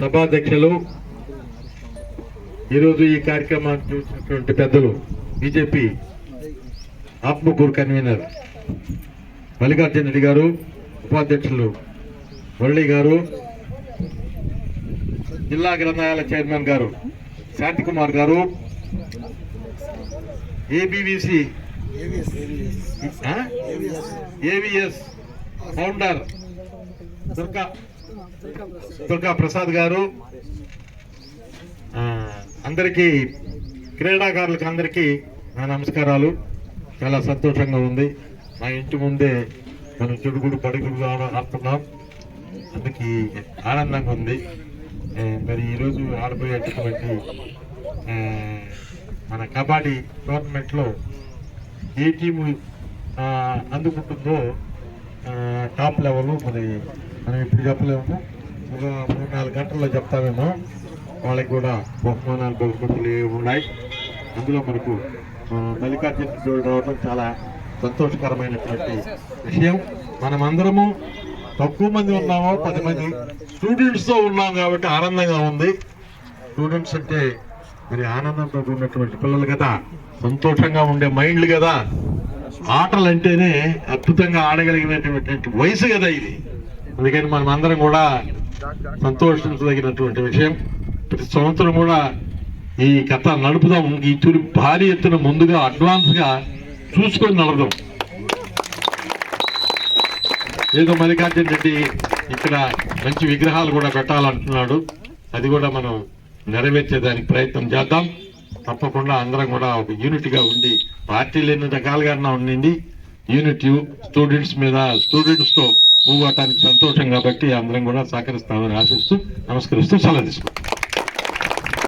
సభాధ్యక్షులు, ఈరోజు ఈ కార్యక్రమాన్ని చూసినటువంటి పెద్దలు, బీజేపీ ఆత్మకూరు కన్వీనర్ మల్లికార్జున రెడ్డి గారు, ఉపాధ్యక్షులు మురళి గారు, జిల్లా గ్రంథాలయాల చైర్మన్ గారు శాంతికుమార్ గారు, ఏబీవీసీ ఏవిఎస్ ఫౌండర్ దుర్గా ప్రసాద్ గారు, అందరికీ క్రీడాకారులకు అందరికీ నా నమస్కారాలు. చాలా సంతోషంగా ఉంది. మా ఇంటి ముందే మనం చెడుగుడు పడుగుడు ఆడుతున్నాం, అందుకు ఆనందంగా ఉంది. మరి ఈరోజు ఆడబోయేటటువంటి మన కబడ్డీ టోర్నమెంట్లో ఏ టీము అందుకుంటుందో టాప్ లెవెల్ మరి మనం ఇప్పుడు చెప్పలేము, ఒక 3-4 గంటల్లో చెప్తామేమో. వాళ్ళకి కూడా బహుమతులు ఉన్నాయి. అందులో మనకు మల్లికార్జున రావడం చాలా సంతోషకరమైనటువంటి విషయం. మనమందరము తక్కువ మంది ఉన్నామో 10 మంది స్టూడెంట్స్తో ఉన్నాం కాబట్టి ఆనందంగా ఉంది. స్టూడెంట్స్ అంటే మరి ఆనందంతో ఉన్నటువంటి పిల్లలు కదా, సంతోషంగా ఉండే మైండ్లు కదా. ఆటలు అంటేనే అద్భుతంగా ఆడగలిగినటువంటి వయసు కదా ఇది. అందుకని మనం అందరం కూడా సంతోషించదగినటువంటి విషయం. ప్రతి సంవత్సరం కూడా ఈ కథ నడుపుదాం. ఈ తూరి భారీ ఎత్తున ముందుగా అడ్వాన్స్గా చూసుకొని నడదాం. ఏదో మల్లికార్జున రెడ్డి ఇక్కడ మంచి విగ్రహాలు కూడా పెట్టాలంటున్నాడు, అది కూడా మనం నెరవేర్చేదానికి ప్రయత్నం చేద్దాం. తప్పకుండా అందరం కూడా ఒక యూనిట్గా ఉండి, పార్టీలు ఎన్ని రకాలుగా ఉండింది, యూనిట్ స్టూడెంట్స్ మీద స్టూడెంట్స్తో మూవ్ అవటానికి సంతోషం కాబట్టి అందరం కూడా సహకరిస్తామని ఆశిస్తూ నమస్కరిస్తూ సెలవు తీసుకుంటాం.